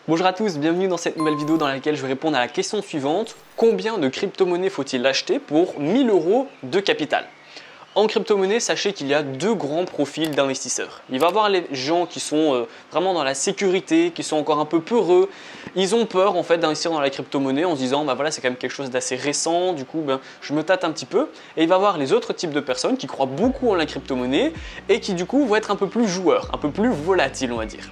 Bonjour à tous, bienvenue dans cette nouvelle vidéo dans laquelle je vais répondre à la question suivante. Combien de crypto-monnaies faut-il acheter pour 1000 € de capital? En crypto-monnaie, sachez qu'il y a deux grands profils d'investisseurs. Il va y avoir les gens qui sont vraiment dans la sécurité, qui sont encore un peu peureux. Ils ont peur en fait d'investir dans la crypto-monnaie en se disant bah voilà, c'est quand même quelque chose d'assez récent, du coup je me tâte un petit peu. Et il va y avoir les autres types de personnes qui croient beaucoup en la crypto-monnaie et qui du coup vont être un peu plus joueurs, un peu plus volatiles on va dire.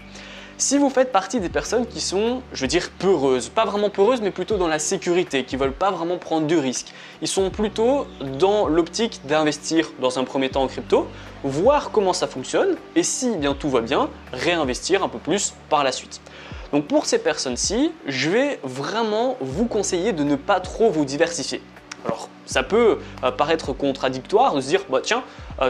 Si vous faites partie des personnes qui sont, je veux dire, peureuses, pas vraiment peureuses, mais plutôt dans la sécurité, qui ne veulent pas vraiment prendre de risques, ils sont plutôt dans l'optique d'investir dans un premier temps en crypto, voir comment ça fonctionne, et si bien tout va bien, réinvestir un peu plus par la suite. Donc pour ces personnes-ci, je vais vraiment vous conseiller de ne pas trop vous diversifier. Alors, ça peut paraître contradictoire de se dire, bah, tiens,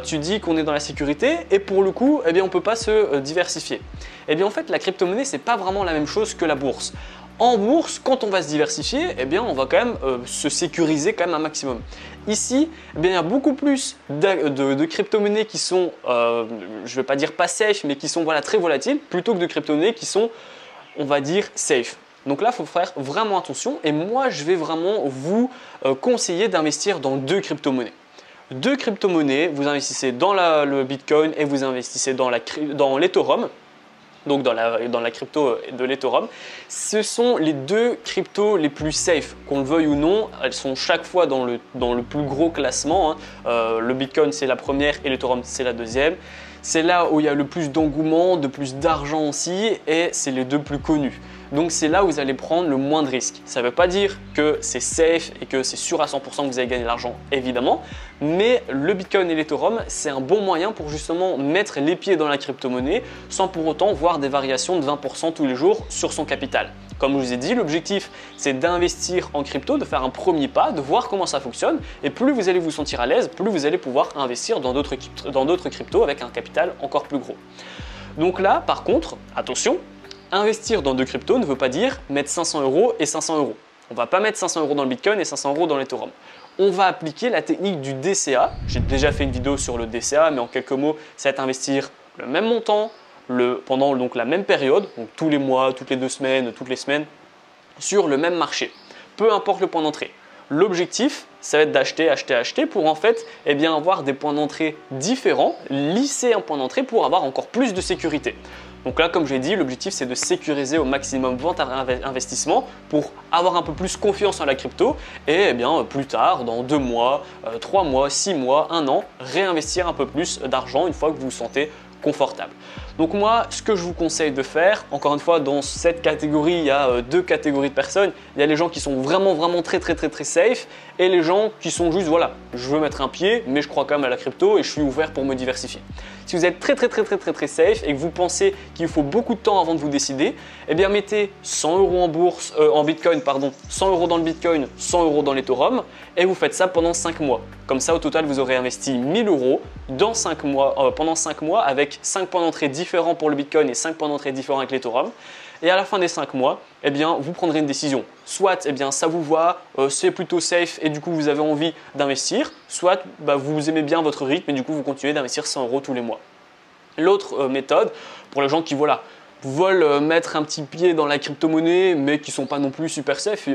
tu dis qu'on est dans la sécurité et pour le coup, eh bien, on ne peut pas se diversifier. Eh bien, en fait, la crypto-monnaie, ce n'est pas vraiment la même chose que la bourse. En bourse, quand on va se diversifier, eh bien, on va quand même se sécuriser quand même un maximum. Ici, eh bien, il y a beaucoup plus de crypto-monnaies qui sont, je ne vais pas dire pas safe, mais qui sont voilà, très volatiles, plutôt que de crypto-monnaies qui sont, on va dire, safe. Donc là, il faut faire vraiment attention et moi, je vais vraiment vous conseiller d'investir dans deux crypto-monnaies. Deux crypto-monnaies, vous investissez dans le Bitcoin et vous investissez dans l'Ethereum, donc dans la crypto de l'Ethereum. Ce sont les deux cryptos les plus safe, qu'on le veuille ou non. Elles sont chaque fois dans le plus gros classement. Le Bitcoin, c'est la première et l'Ethereum, c'est la deuxième. C'est là où il y a le plus d'engouement, de plus d'argent aussi et c'est les deux plus connus. Donc c'est là où vous allez prendre le moins de risques. Ça ne veut pas dire que c'est safe et que c'est sûr à 100% que vous allez gagner de l'argent, évidemment. Mais le Bitcoin et l'Ethereum, c'est un bon moyen pour justement mettre les pieds dans la crypto-monnaie sans pour autant voir des variations de 20% tous les jours sur son capital. Comme je vous ai dit, l'objectif c'est d'investir en crypto, de faire un premier pas, de voir comment ça fonctionne et plus vous allez vous sentir à l'aise, plus vous allez pouvoir investir dans d'autres cryptos avec un capital encore plus gros. Donc là, par contre, attention, investir dans deux cryptos ne veut pas dire mettre 500 € et 500 €. On ne va pas mettre 500 € dans le Bitcoin et 500 € dans l'Ethereum. On va appliquer la technique du DCA. J'ai déjà fait une vidéo sur le DCA, mais en quelques mots, c'est investir le même montant pendant donc la même période, donc tous les mois, toutes les 2 semaines, toutes les semaines, sur le même marché, peu importe le point d'entrée. L'objectif, ça va être d'acheter, acheter, acheter pour en fait eh bien, avoir des points d'entrée différents, lisser un point d'entrée pour avoir encore plus de sécurité. Donc là, comme je l'ai dit, l'objectif c'est de sécuriser au maximum votre investissement pour avoir un peu plus confiance en la crypto et eh bien, plus tard, dans 2 mois, 3 mois, 6 mois, 1 an, réinvestir un peu plus d'argent une fois que vous vous sentez confortable. Donc moi, ce que je vous conseille de faire, encore une fois, dans cette catégorie, il y a deux catégories de personnes. Il y a les gens qui sont vraiment très safe et les gens qui sont juste, voilà, je veux mettre un pied, mais je crois quand même à la crypto et je suis ouvert pour me diversifier. Si vous êtes très safe et que vous pensez qu'il faut beaucoup de temps avant de vous décider, eh bien mettez 100 € en bourse, en Bitcoin, pardon, 100 € dans le Bitcoin, 100 € dans l'Ethereum et vous faites ça pendant 5 mois. Comme ça, au total, vous aurez investi 1000 € dans 5 mois, pendant 5 mois avec 5 points d'entrée différents pour le Bitcoin et 5 points d'entrée différents avec l'Ethereum. Et à la fin des 5 mois, eh bien, vous prendrez une décision. Soit eh bien, ça vous va, c'est plutôt safe et du coup vous avez envie d'investir, soit vous aimez bien votre rythme et du coup vous continuez d'investir 100 € tous les mois. L'autre méthode, pour les gens qui veulent mettre un petit pied dans la crypto-monnaie mais qui ne sont pas non plus super safe,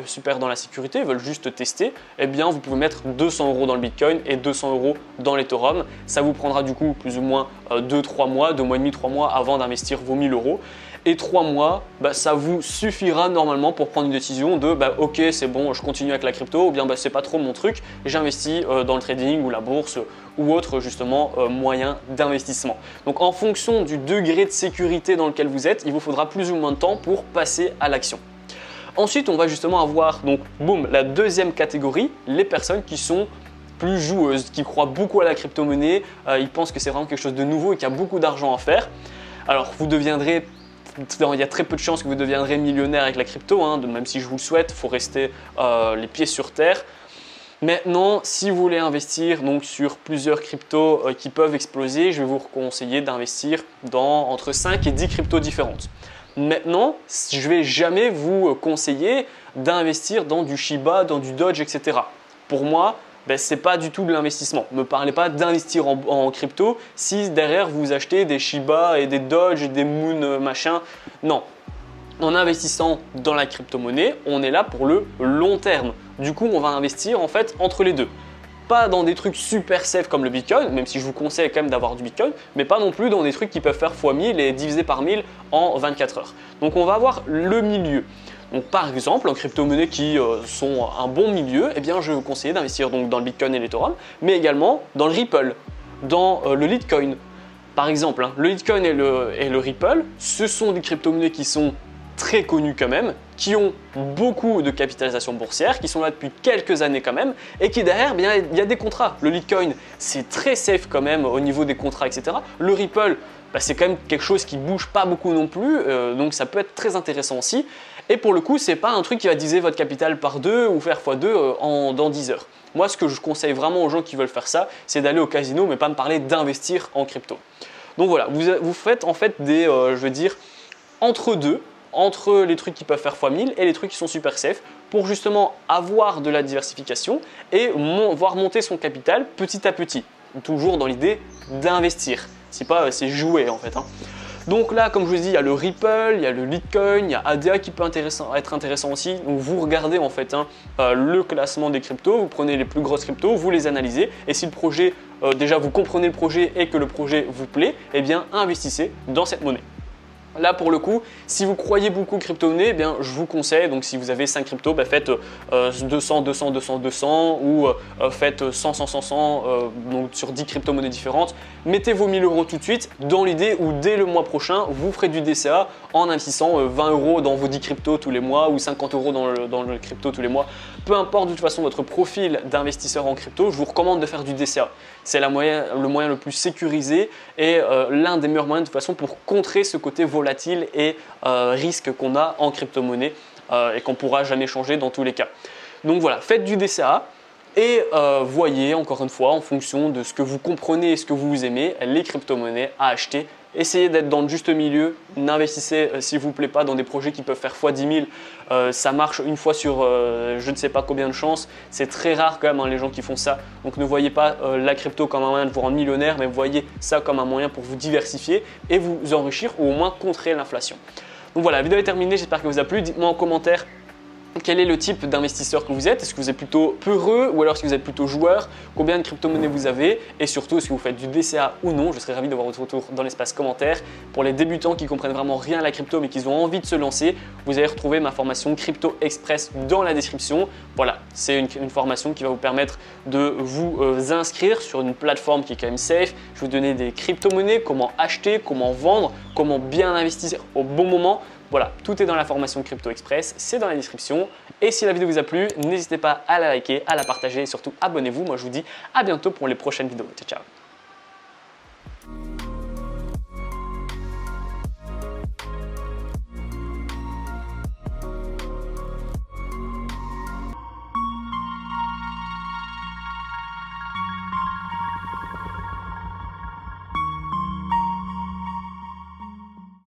super dans la sécurité, veulent juste tester, eh bien vous pouvez mettre 200 € dans le Bitcoin et 200 € dans l'Ethereum. Ça vous prendra du coup plus ou moins 2-3 mois, 2 mois et demi, 3 mois avant d'investir vos 1000 €. Et 3 mois, ça vous suffira normalement pour prendre une décision de ok c'est bon, je continue avec la crypto ou bien c'est pas trop mon truc, j'investis dans le trading ou la bourse ou autre justement moyen d'investissement. Donc en fonction du degré de sécurité dans lequel vous êtes, il vous faudra plus ou moins de temps pour passer à l'action. Ensuite, on va justement avoir donc boum, la deuxième catégorie, les personnes qui sont plus joueuses, qui croient beaucoup à la crypto-monnaie, ils pensent que c'est vraiment quelque chose de nouveau et qu'il y a beaucoup d'argent à faire. Alors il y a très peu de chances que vous deviendrez millionnaire avec la crypto, même si je vous le souhaite, il faut rester les pieds sur terre. Maintenant, si vous voulez investir donc, sur plusieurs cryptos qui peuvent exploser, je vais vous conseiller d'investir dans entre 5 et 10 cryptos différentes. Maintenant, je ne vais jamais vous conseiller d'investir dans du Shiba, dans du Doge, etc. Pour moi, ce n'est pas du tout de l'investissement. Ne me parlez pas d'investir en crypto si derrière vous achetez des Shiba et des Doge et des Moon machin. Non. En investissant dans la crypto-monnaie, on est là pour le long terme. Du coup, on va investir en fait entre les deux. Pas dans des trucs super safe comme le Bitcoin, même si je vous conseille quand même d'avoir du Bitcoin, mais pas non plus dans des trucs qui peuvent faire x1000 et diviser par 1000 en 24 heures. Donc on va avoir le milieu. Donc par exemple, en crypto-monnaies qui sont un bon milieu, eh bien je vais vous conseiller d'investir donc dans le Bitcoin et l'Ethereum, mais également dans le Ripple, dans le Litecoin. Par exemple, le Litecoin et le Ripple, ce sont des crypto-monnaies qui sont très connus quand même, qui ont beaucoup de capitalisation boursière, qui sont là depuis quelques années quand même, et qui derrière, bien, il y a des contrats. Le Litecoin, c'est très safe quand même au niveau des contrats, etc. Le Ripple, c'est quand même quelque chose qui bouge pas beaucoup non plus, donc ça peut être très intéressant aussi. Et pour le coup, c'est pas un truc qui va diviser votre capital par 2 ou faire x2 dans 10 heures. Moi, ce que je conseille vraiment aux gens qui veulent faire ça, c'est d'aller au casino, mais pas me parler d'investir en crypto. Donc voilà, vous faites en fait des, je veux dire, entre deux, entre les trucs qui peuvent faire x1000 et les trucs qui sont super safe pour justement avoir de la diversification et voir monter son capital petit à petit. Toujours dans l'idée d'investir. C'est pas, c'est jouer en fait. Donc là, comme je vous dis, il y a le Ripple, il y a le Litecoin, il y a ADA qui peut être intéressant aussi. Donc vous regardez en fait le classement des cryptos, vous prenez les plus grosses cryptos, vous les analysez et si le projet, déjà vous comprenez le projet et que le projet vous plaît, eh bien investissez dans cette monnaie. Là pour le coup, si vous croyez beaucoup crypto-monnaie, eh bien je vous conseille, donc si vous avez 5 cryptos, faites 200, 200, 200, 200 ou faites 100, 100, 100, 100 donc sur 10 crypto-monnaies différentes. Mettez vos 1000 € tout de suite dans l'idée où dès le mois prochain, vous ferez du DCA en investissant 20 € dans vos 10 cryptos tous les mois ou 50 € dans le crypto tous les mois. Peu importe de toute façon votre profil d'investisseur en crypto, je vous recommande de faire du DCA. C'est le moyen le plus sécurisé et l'un des meilleurs moyens de toute façon pour contrer ce côté volatile et risque qu'on a en crypto-monnaie et qu'on ne pourra jamais changer dans tous les cas. Donc voilà, faites du DCA et voyez encore une fois en fonction de ce que vous comprenez et ce que vous aimez, les crypto-monnaies à acheter. Essayez d'être dans le juste milieu, n'investissez s'il ne vous plaît pas dans des projets qui peuvent faire x10 000, ça marche une fois sur je ne sais pas combien de chances, c'est très rare quand même les gens qui font ça, donc ne voyez pas la crypto comme un moyen de vous rendre millionnaire, mais voyez ça comme un moyen pour vous diversifier et vous enrichir ou au moins contrer l'inflation. Donc voilà, la vidéo est terminée, j'espère qu'elle vous a plu, dites-moi en commentaire quel est le type d'investisseur que vous êtes. Est-ce que vous êtes plutôt peureux ou alors est-ce que vous êtes plutôt joueur? Combien de crypto-monnaies vous avez? Et surtout, est-ce que vous faites du DCA ou non? Je serais ravi d'avoir votre retour dans l'espace commentaire. Pour les débutants qui comprennent vraiment rien à la crypto mais qui ont envie de se lancer, vous allez retrouver ma formation Crypto Express dans la description. Voilà, c'est une formation qui va vous permettre de vous inscrire sur une plateforme qui est quand même safe. Je vais vous donner des crypto-monnaies, comment acheter, comment vendre, comment bien investir au bon moment. Voilà, tout est dans la formation Crypto Express, c'est dans la description. Et si la vidéo vous a plu, n'hésitez pas à la liker, à la partager et surtout abonnez-vous. Moi je vous dis à bientôt pour les prochaines vidéos. Ciao, ciao.